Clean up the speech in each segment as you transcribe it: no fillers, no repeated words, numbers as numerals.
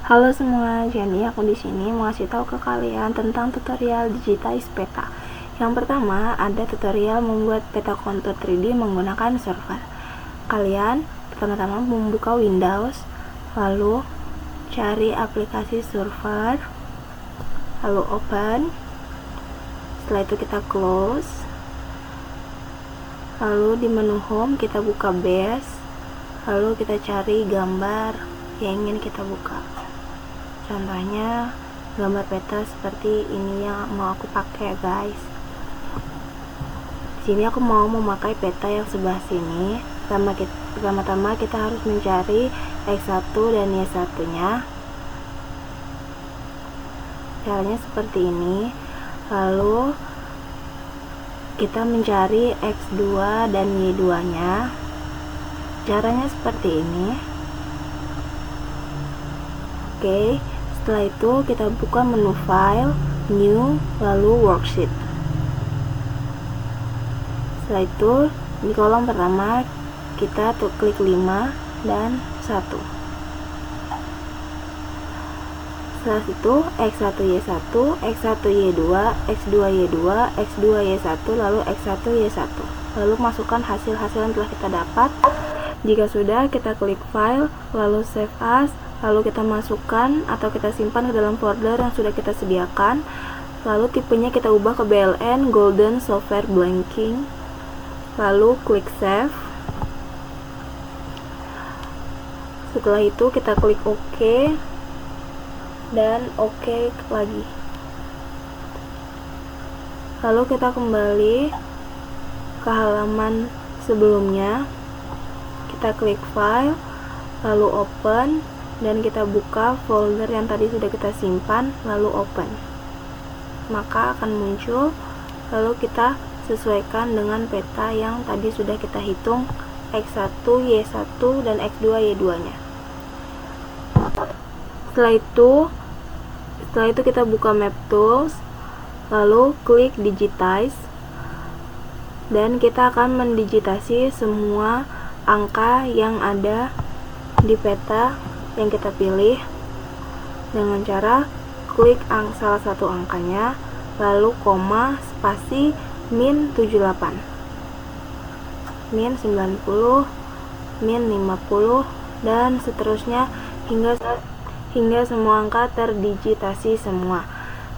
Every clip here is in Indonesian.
Halo semua, jadi aku di sini mau kasih tahu ke kalian tentang tutorial Digitize Peta. Yang pertama, ada tutorial membuat peta kontur 3D menggunakan server. Kalian pertama-tama membuka Windows, lalu cari aplikasi server, lalu open. Setelah itu kita close. Lalu di menu home kita buka base, lalu kita cari gambar yang ingin kita buka. Contohnya gambar peta seperti ini yang mau aku pakai, guys. Di sini aku mau memakai peta yang sebelah sini. Pertama-tama kita harus mencari X1 dan Y1 nya. Caranya seperti ini. Lalu kita mencari X2 dan Y2 nya. Caranya seperti ini. Oke, setelah itu kita buka menu file, new, lalu worksheet. Setelah itu di kolom pertama kita klik 5 dan 1. Setelah itu X1Y1, X1Y2, X2Y2, X2Y1, lalu X1Y1. Lalu masukkan hasil-hasil yang telah kita dapat. Jika sudah, kita klik file, lalu save as, lalu kita masukkan atau kita simpan ke dalam folder yang sudah kita sediakan. Lalu tipenya kita ubah ke BLN Golden Software Blanking. Lalu klik save. Setelah itu kita klik OK dan OK lagi. Lalu kita kembali ke halaman sebelumnya. Kita klik file, lalu open, dan kita buka folder yang tadi sudah kita simpan, lalu open. Maka akan muncul, lalu kita sesuaikan dengan peta yang tadi sudah kita hitung X1, Y1, dan X2, Y2 nya. Setelah itu kita buka map tools, lalu klik digitize, dan kita akan mendigitasi semua angka yang ada di peta yang kita pilih dengan cara klik salah satu angkanya, lalu koma, spasi, min 78, min 90, min 50, dan seterusnya hingga semua angka terdigitasi semua.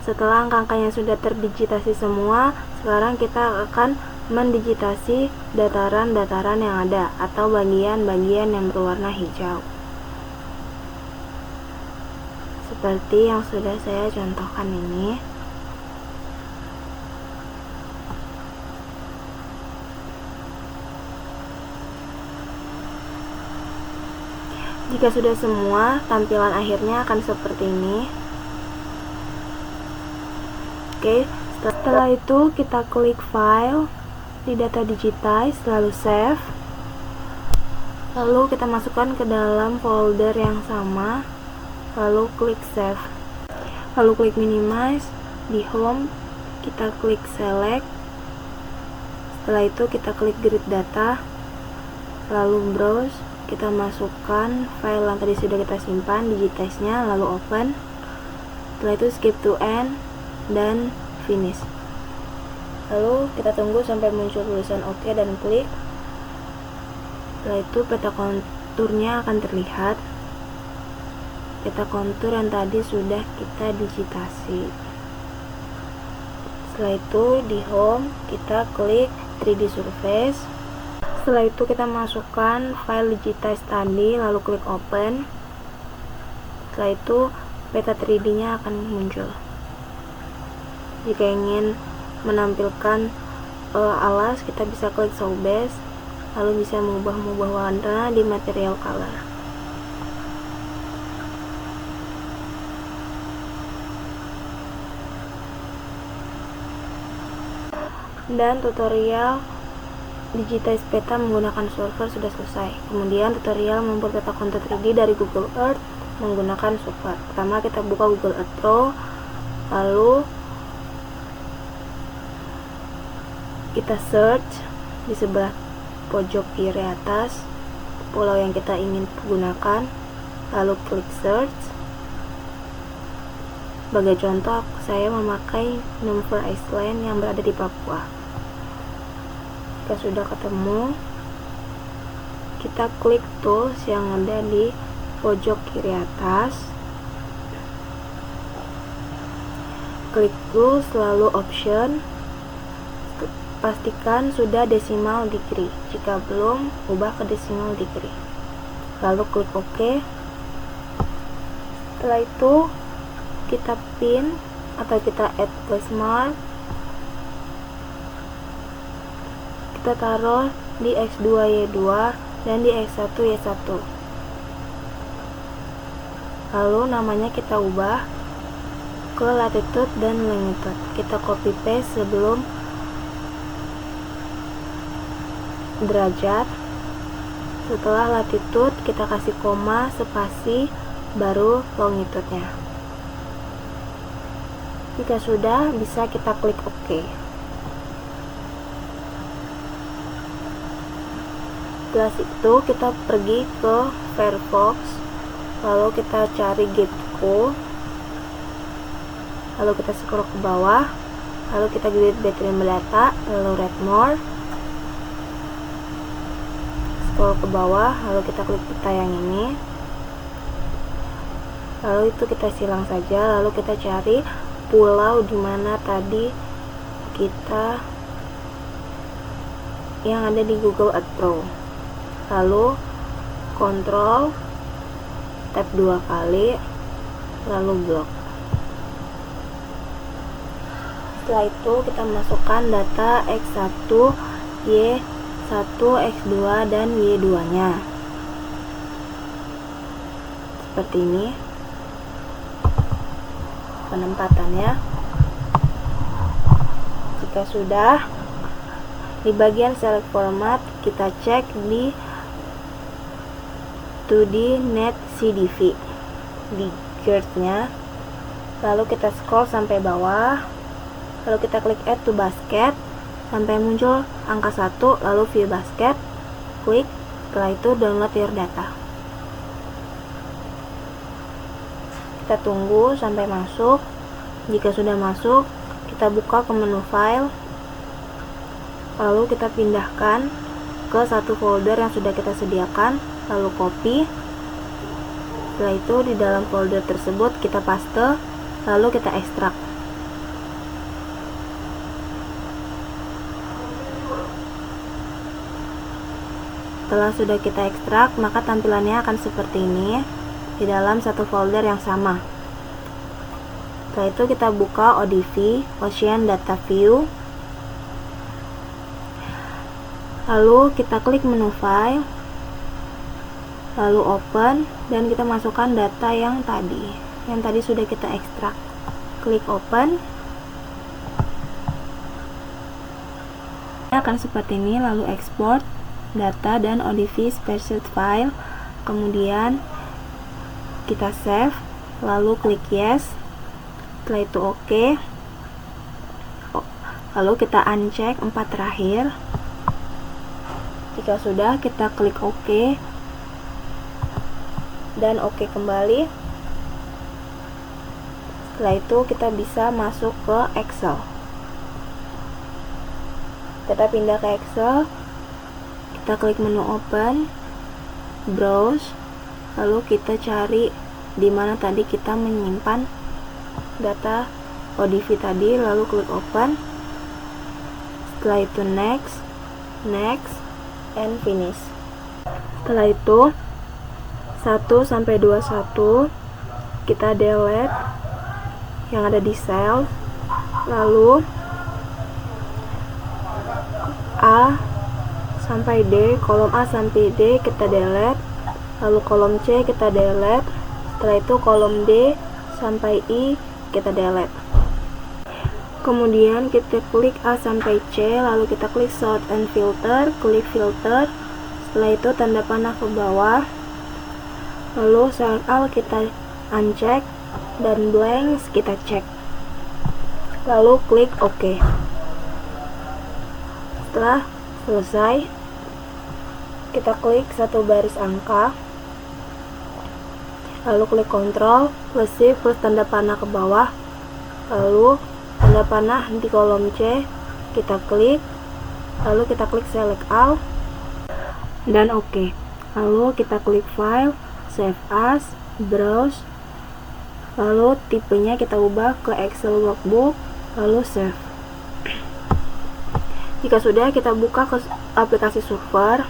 Setelah angka-angkanya sudah terdigitasi semua, sekarang kita akan mendigitasi dataran-dataran yang ada atau bagian-bagian yang berwarna hijau, seperti yang sudah saya contohkan ini. Jika sudah semua, tampilan akhirnya akan seperti ini. Oke, setelah itu kita klik file di data digitize, lalu save. Lalu kita masukkan ke dalam folder yang sama, lalu klik save. Lalu klik minimize. Di home kita klik select. Setelah itu kita klik grid data, lalu browse. Kita masukkan file yang tadi sudah kita simpan, digitize nya, lalu open. Setelah itu skip to end dan finish. Lalu kita tunggu sampai muncul tulisan OK dan klik. Setelah itu peta konturnya akan terlihat. Peta kontur yang tadi sudah kita digitasi. Setelah itu di home kita klik 3D surface. Setelah itu kita masukkan file digitize tadi, lalu klik open. Setelah itu peta 3D nya akan muncul. Jika ingin menampilkan alas, kita bisa klik show base, lalu bisa mengubah warna di material color. Dan tutorial digitize peta menggunakan server sudah selesai. Kemudian tutorial membuat peta kontur 3D dari Google Earth menggunakan server. Pertama kita buka Google Earth Pro, lalu kita search di sebelah pojok kiri atas pulau yang kita ingin gunakan, lalu klik search. Sebagai contoh, saya memakai Number Island yang berada di Papua. Jika sudah ketemu, kita klik tools yang ada di pojok kiri atas. Klik tools lalu option. Pastikan sudah decimal degree. Jika belum, ubah ke decimal degree. Lalu klik OK. Setelah itu kita pin atau kita add place mark. Kita taruh di X2 Y2 dan di X1 Y1. Lalu namanya kita ubah ke latitude dan longitude. Kita copy paste sebelum derajat. Setelah latitude kita kasih koma, spasi, baru longitude-nya. Jika sudah, bisa kita klik OK. Setelah itu kita pergi ke Firefox, lalu kita cari Getco, lalu kita scroll ke bawah, lalu kita delete battery data, lalu read more, scroll ke bawah, lalu kita klik peta yang ini, lalu itu kita silang saja, lalu kita cari pulau dimana tadi kita yang ada di Google Earth Pro. Lalu Ctrl tab 2 kali, lalu blok. Setelah itu kita masukkan data X1, Y1, X2 dan Y2 nya seperti ini penempatannya. Jika sudah, di bagian select format kita cek di 2D Net CDV di GERT-nya, lalu kita scroll sampai bawah, lalu kita klik add to basket sampai muncul angka 1, lalu view basket, klik. Setelah itu download your data. Kita tunggu sampai masuk. Jika sudah masuk, kita buka ke menu file, lalu kita pindahkan ke satu folder yang sudah kita sediakan, lalu copy. Setelah itu di dalam folder tersebut kita paste, lalu kita ekstrak. Setelah sudah kita ekstrak, maka tampilannya akan seperti ini di dalam satu folder yang sama. Setelah itu kita buka ODV, Ocean Data View, lalu kita klik menu file, lalu open, dan kita masukkan data yang tadi sudah kita ekstrak. Klik open, akan seperti ini, lalu export data dan ODV spreadsheet file, kemudian kita save, lalu klik yes. Setelah itu OK, lalu kita uncheck 4 terakhir. Jika sudah, kita klik OK dan OK kembali. Setelah itu kita bisa masuk ke Excel. Kita pindah ke Excel, kita klik menu open, browse, lalu kita cari di mana tadi kita menyimpan data ODV tadi, lalu klik open. Setelah itu next, and finish. Setelah itu 1 sampai 21 kita delete yang ada di cell, lalu A sampai D, kolom A sampai D kita delete, lalu kolom C kita delete. Setelah itu kolom D sampai I kita delete. Kemudian kita klik A sampai C, lalu kita klik sort and filter, klik filter. Setelah itu tanda panah ke bawah, lalu select all kita uncheck dan blank kita cek, lalu klik OK. Setelah selesai, kita klik satu baris angka, lalu klik Ctrl plus Shift plus tanda panah ke bawah, lalu tanda panah di kolom C kita klik, lalu kita klik Select All dan OK. Lalu kita klik File, Save As, Browse, lalu tipenya kita ubah ke Excel Workbook, lalu Save. Jika sudah, kita buka ke aplikasi server,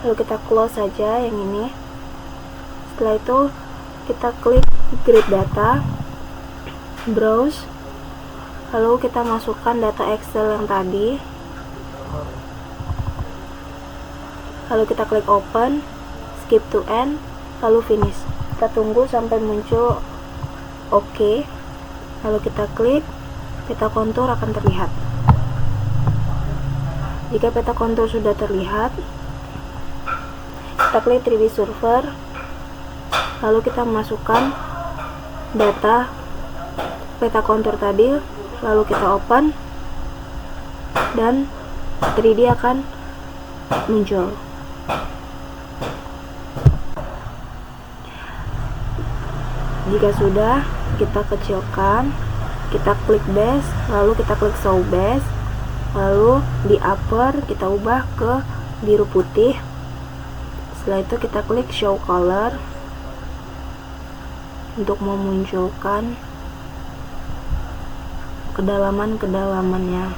lalu kita close saja yang ini. Setelah itu kita klik Create Data, Browse, lalu kita masukkan data Excel yang tadi, lalu kita klik Open, Skip to End, lalu Finish. Kita tunggu sampai muncul OK, lalu kita klik, peta kontur akan terlihat. Jika peta kontur sudah terlihat, kita klik 3D Server, lalu kita masukkan data peta kontur tadi, lalu kita open dan 3D akan muncul. Jika sudah, kita kecilkan, kita klik Base, lalu kita klik Show Base, lalu di upper kita ubah ke biru putih. Setelah itu kita klik Show Color untuk memunculkan kedalaman-kedalamannya.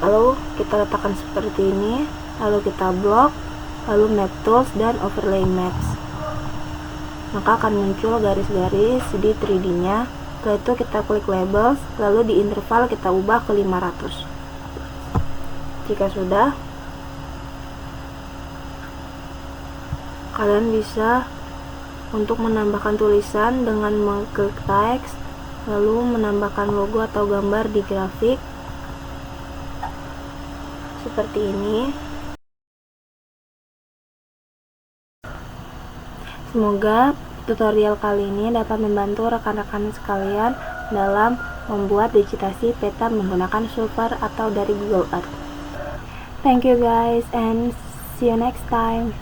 Lalu kita letakkan seperti ini, lalu kita blok, lalu Map Tools dan Overlay Maps. Maka akan muncul garis-garis di 3D nya. Setelah itu kita klik Labels, lalu di interval kita ubah ke 500. Jika sudah, kalian bisa untuk menambahkan tulisan dengan mengklik teks, lalu menambahkan logo atau gambar di grafik seperti ini. Semoga tutorial kali ini dapat membantu rekan-rekan sekalian dalam membuat digitasi peta menggunakan Solver atau dari Google Earth. Thank you guys and see you next time.